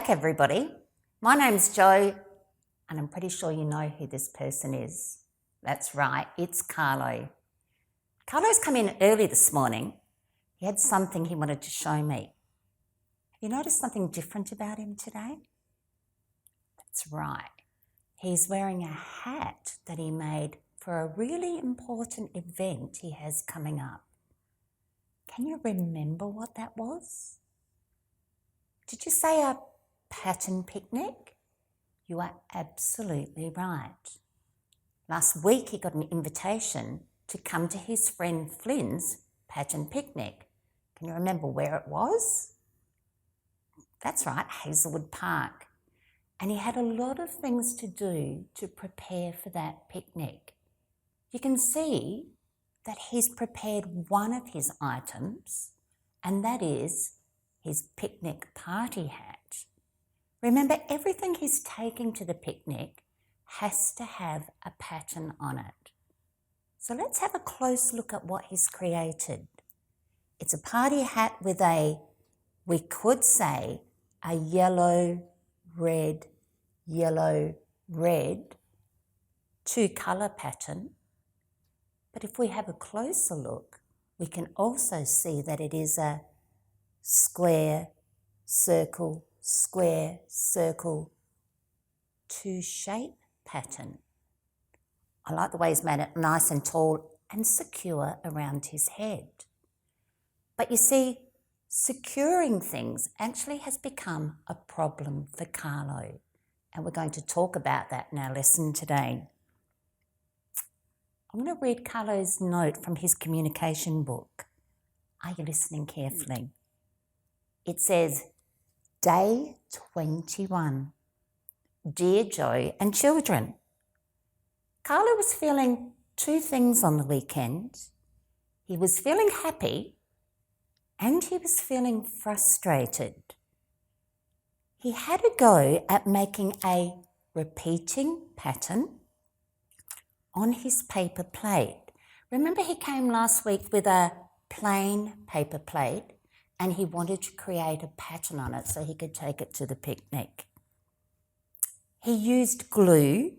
back, everybody. My name's Jo, and I'm pretty sure you know who this person is. That's right, it's Carlo. Carlo's come in early this morning. He had something he wanted to show me. Have you noticed something different about him today? That's right. He's wearing a hat that he made for a really important event he has coming up. Can you remember what that was? Did you say a pattern picnic? You are absolutely right. Last week he got an invitation to come to his friend Flynn's pattern picnic. Can you remember where it was? That's right, Hazelwood Park. And he had a lot of things to do to prepare for that picnic. You can see that he's prepared one of his items, and that is his picnic party hat. Remember, everything he's taking to the picnic has to have a pattern on it. So let's have a close look at what he's created. It's a party hat with we could say, a yellow, red, two-colour pattern. But if we have a closer look, we can also see that it is a square, circle, square, circle, two-shape pattern. I like the way he's made it nice and tall and secure around his head. But you see, securing things actually has become a problem for Carlo, and we're going to talk about that in our lesson today. I'm going to read Carlo's note from his communication book. Are you listening carefully? It says, Day 21. Dear Jo and children, Carlo was feeling two things on the weekend. He was feeling happy and he was feeling frustrated. He had a go at making a repeating pattern on his paper plate. Remember, he came last week with a plain paper plate and he wanted to create a pattern on it so he could take it to the picnic. He used glue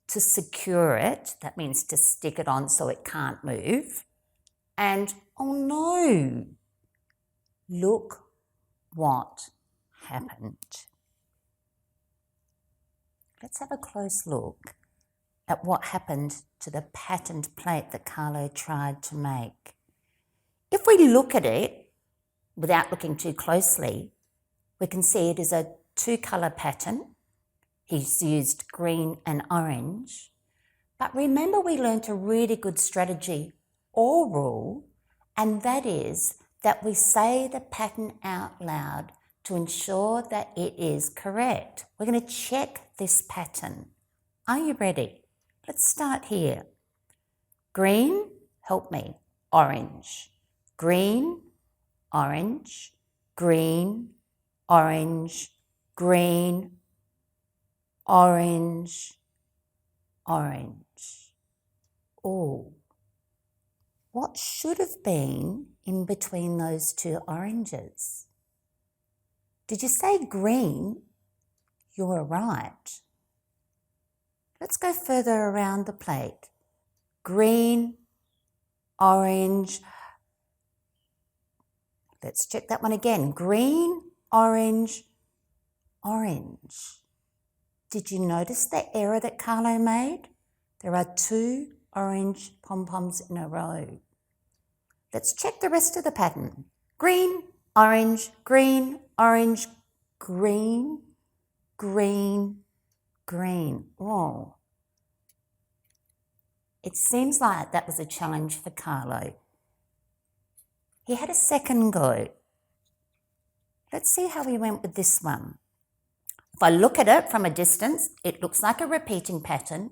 to secure it. That means to stick it on so it can't move. And oh no, look what happened. Let's have a close look at what happened to the patterned plate that Carlo tried to make. If we look at it without looking too closely, we can see it is a two-colour pattern. He's used green and orange. But remember, we learnt a really good strategy or rule, and that is that we say the pattern out loud to ensure that it is correct. We're going to check this pattern. Are you ready? Let's start here. Green, help me, orange. Green, orange, green, orange, green, orange, orange. Oh, what should have been in between those two oranges? Did you say green? You were right. Let's go further around the plate. Green, orange. Let's check that one again. Green, orange, orange. Did you notice the error that Carlo made? There are two orange pom-poms in a row. Let's check the rest of the pattern. Green, orange, green, orange, green, green, green. Oh. It seems like that was a challenge for Carlo. He had a second go. Let's see how he went with this one. If I look at it from a distance, it looks like a repeating pattern.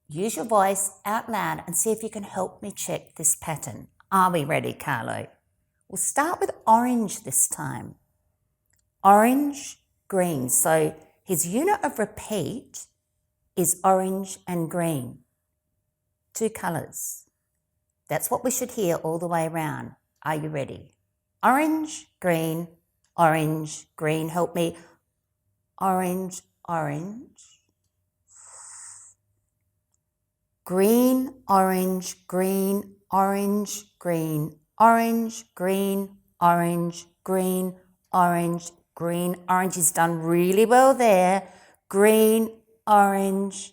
Use your voice out loud and see if you can help me check this pattern. Are we ready, Carlo? We'll start with orange this time. Orange, green. So his unit of repeat is orange and green. Two colours. That's what we should hear all the way around. Are you ready? Orange, green, help me. orange, orange, green, orange, green, orange, green, orange, green, orange, green, orange, green. Orange is done really well there. Green, orange,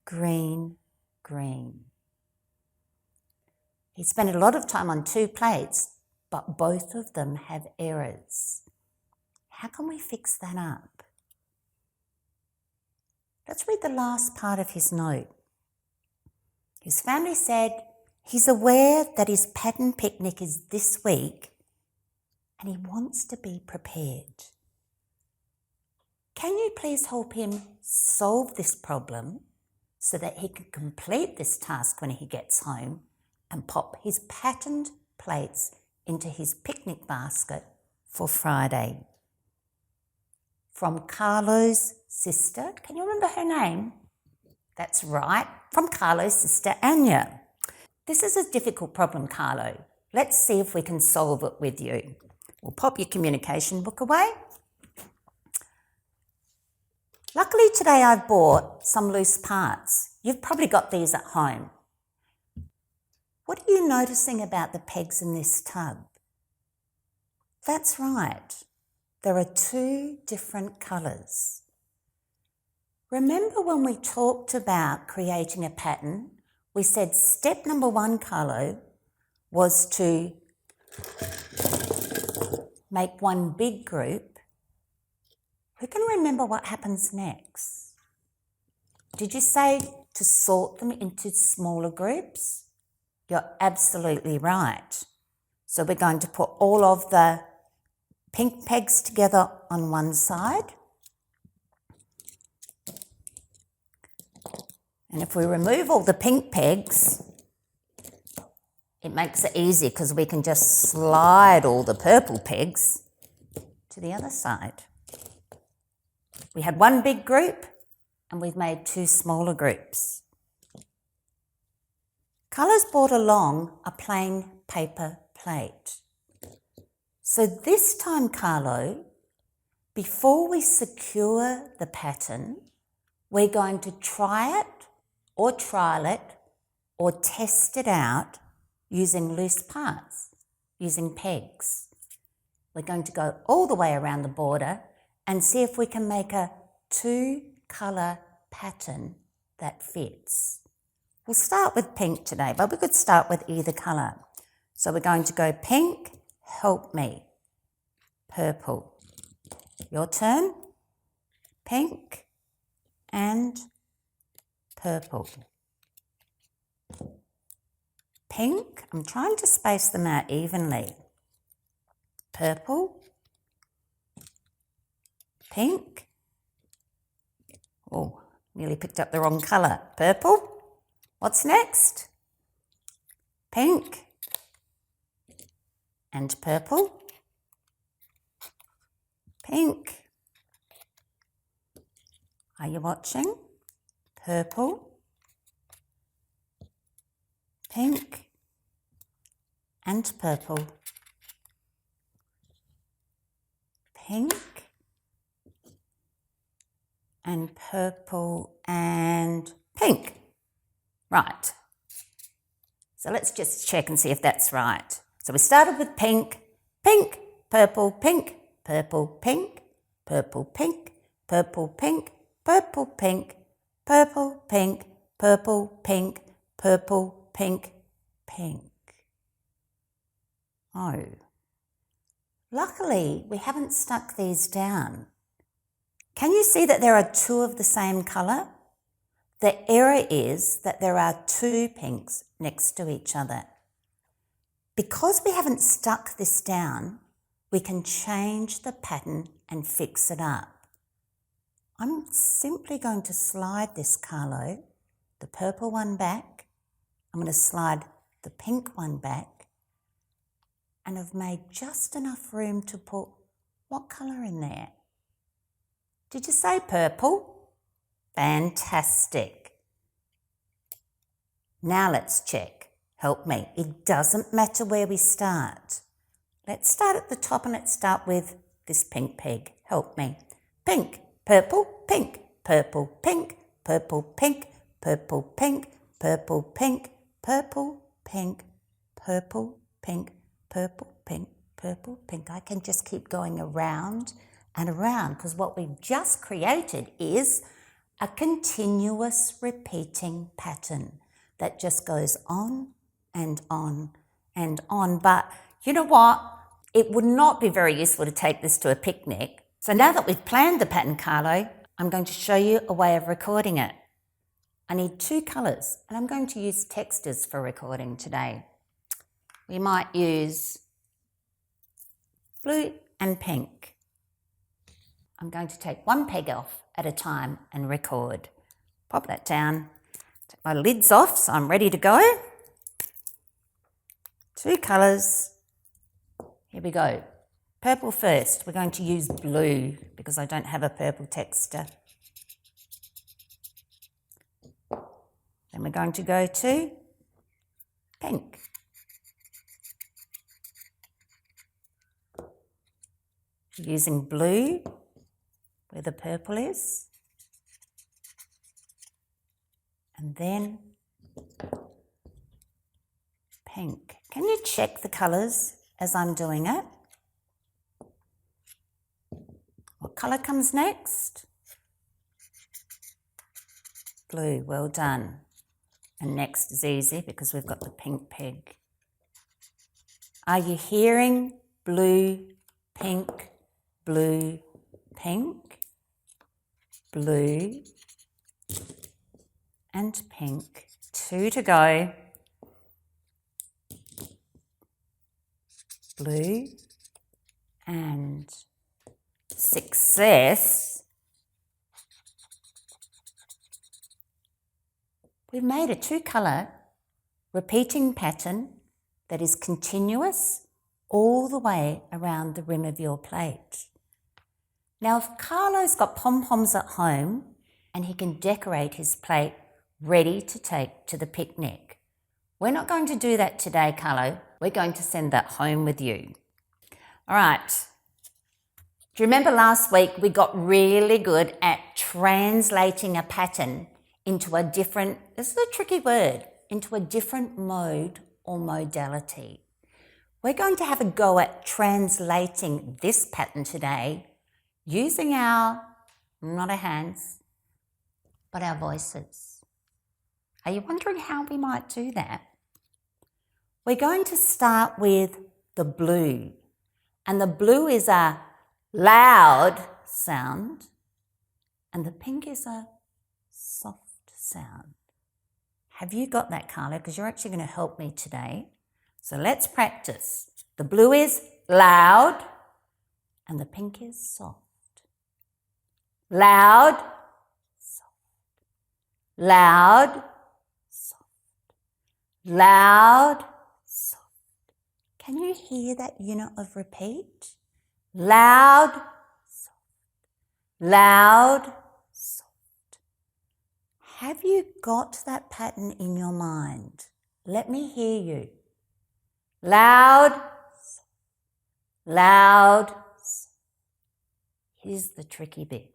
green, green. He spent a lot of time on 2 plates, but both of them have errors. How can we fix that up? Let's read the last part of his note. His family said he's aware that his pattern picnic is this week and he wants to be prepared. Can you please help him solve this problem so that he can complete this task when he gets home and pop his patterned plates into his picnic basket for Friday? From Carlo's sister. Can you remember her name? That's right, from Carlo's sister Anya. This is a difficult problem, Carlo. Let's see if we can solve it with you. We'll pop your communication book away. Luckily today I've bought some loose parts. You've probably got these at home. What are you noticing about the pegs in this tub? That's right. There are 2 different colours. Remember when we talked about creating a pattern, we said step number 1, Carlo, was to make one big group. Who can remember what happens next? Did you say to sort them into smaller groups? You're absolutely right. So we're going to put all of the pink pegs together on one side. And if we remove all the pink pegs, it makes it easy because we can just slide all the purple pegs to the other side. We had one big group and we've made 2 smaller groups. Carlo's brought along a plain paper plate. So this time, Carlo, before we secure the pattern, we're going to try it or trial it or test it out using loose parts, using pegs. We're going to go all the way around the border and see if we can make a 2-colour pattern that fits. We'll start with pink today, but we could start with either colour. So we're going to go pink, help me, purple. Your turn. Pink and purple. Pink, I'm trying to space them out evenly. Purple, pink. Oh, nearly picked up the wrong colour. Purple. What's next? Pink and purple. Pink. Are you watching? Purple, pink and purple. Pink and purple and pink. Right. So let's just check and see if that's right. So we started with pink, pink, purple, pink, purple, pink, purple, pink, purple, pink, purple, pink, purple, pink, purple, pink, purple, pink, pink. Oh. Luckily, we haven't stuck these down. Can you see that there are 2 of the same colour? The error is that there are 2 pinks next to each other. Because we haven't stuck this down, we can change the pattern and fix it up. I'm simply going to slide this, Carlo, the purple one back. I'm going to slide the pink one back. And I've made just enough room to put what colour in there? Did you say purple? Fantastic. Now let's check. Help me. It doesn't matter where we start. Let's start at the top and let's start with this pink peg. Help me. Pink. purple, pink, purple, pink, purple, pink, purple, pink, purple, pink, purple, pink, purple, pink, purple, pink, purple, pink. I can just keep going around and around because what we've just created is a continuous repeating pattern that just goes on and on and on. But you know what? It would not be very useful to take this to a picnic. So now that we've planned the pattern, Carlo, I'm going to show you a way of recording it. I need 2 colours and I'm going to use textures for recording today. We might use blue and pink. I'm going to take 1 peg off at a time and record. Pop that down, take my lids off so I'm ready to go. 2 colours, here we go. Purple first, we're going to use blue because I don't have a purple texture. Then we're going to go to pink. Using blue where the purple is. And then pink. Can you check the colours as I'm doing it? What colour comes next? Blue, well done. And next is easy because we've got the pink peg. Are you hearing blue, pink, blue, pink, blue and pink? 2 to go. Blue and success. We've made a 2-colour repeating pattern that is continuous all the way around the rim of your plate. Now, if Carlo's got pom-poms at home and he can decorate his plate ready to take to the picnic, we're not going to do that today, Carlo. We're going to send that home with you. All right. Do you remember last week we got really good at translating a pattern into a different, this is a tricky word, into a different mode or modality? We're going to have a go at translating this pattern today using not our hands, but our voices. Are you wondering how we might do that? We're going to start with the blue. And the blue is a loud sound. And the pink is a soft sound. Have you got that, Carlo? Because you're actually going to help me today. So let's practice. The blue is loud and the pink is soft. Loud, soft. Loud, soft. Loud, soft. Can you hear that unit of repeat? Loud, soft. Loud, soft. Have you got that pattern in your mind? Let me hear you. Loud, soft. Loud, soft. Here's the tricky bit.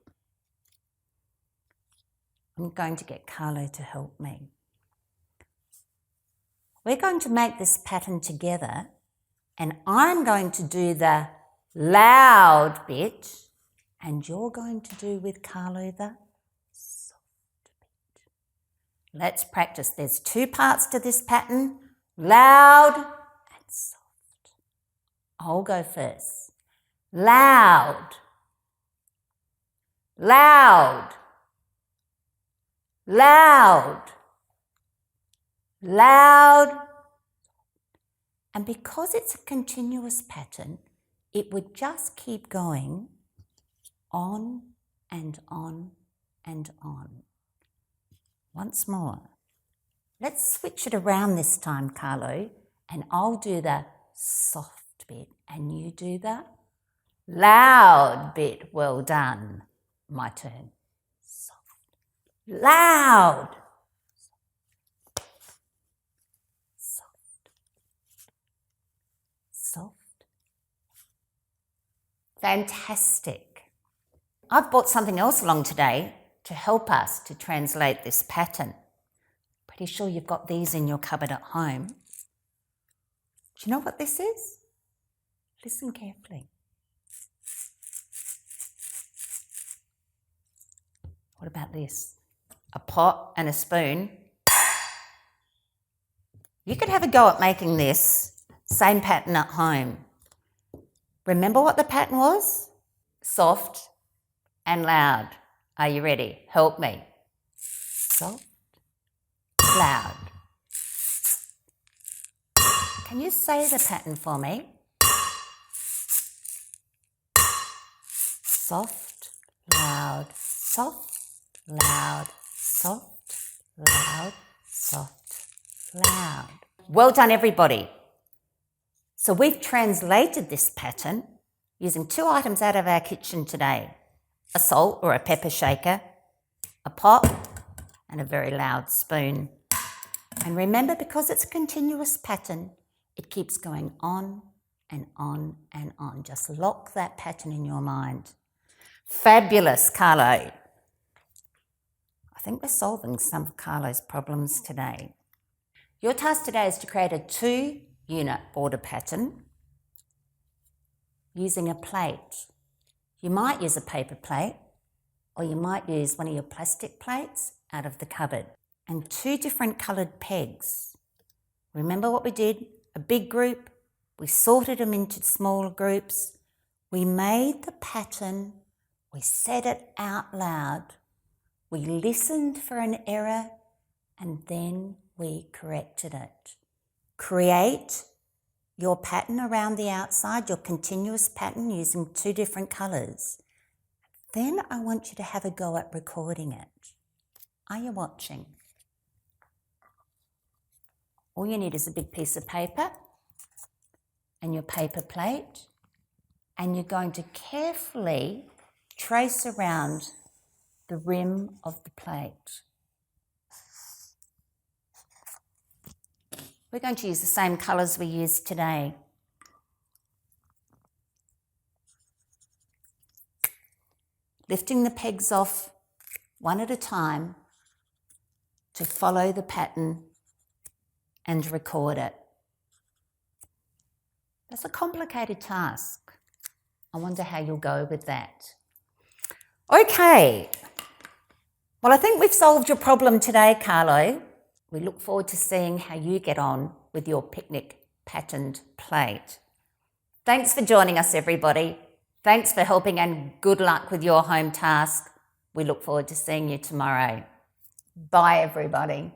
I'm going to get Carlo to help me. We're going to make this pattern together and I'm going to do the loud bit and you're going to do with Carlo the soft bit. Let's practice. There's 2 parts to this pattern, loud and soft. I'll go first. Loud, loud, loud, loud. And because it's a continuous pattern, it would just keep going on and on and on. Once more. Let's switch it around this time, Carlo, and I'll do the soft bit and you do the loud bit. Well done. My turn. Soft. Loud. Soft. Fantastic. I've brought something else along today to help us to translate this pattern. Pretty sure you've got these in your cupboard at home. Do you know what this is? Listen carefully. What about this? A pot and a spoon. You could have a go at making this same pattern at home. Remember what the pattern was? Soft and loud. Are you ready? Help me. Soft, loud. Can you say the pattern for me? Soft, loud, soft, loud, soft, loud, soft, loud. Well done, everybody. So we've translated this pattern using 2 items out of our kitchen today. A salt or a pepper shaker, a pot, and a very loud spoon. And remember, because it's a continuous pattern, it keeps going on and on and on. Just lock that pattern in your mind. Fabulous, Carlo. I think we're solving some of Carlo's problems today. Your task today is to create a 2-unit border pattern using a plate. You might use a paper plate, or you might use one of your plastic plates out of the cupboard. And 2 different coloured pegs. Remember what we did? A big group, we sorted them into smaller groups, we made the pattern, we said it out loud, we listened for an error, and then we corrected it. Create your pattern around the outside, your continuous pattern using 2 different colours. Then I want you to have a go at recording it. Are you watching? All you need is a big piece of paper and your paper plate, and you're going to carefully trace around the rim of the plate. We're going to use the same colours we used today. Lifting the pegs off one at a time to follow the pattern and record it. That's a complicated task. I wonder how you'll go with that. Okay. Well, I think we've solved your problem today, Carlo. We look forward to seeing how you get on with your picnic patterned plate. Thanks for joining us, everybody. Thanks for helping, and good luck with your home task. We look forward to seeing you tomorrow. Bye, everybody.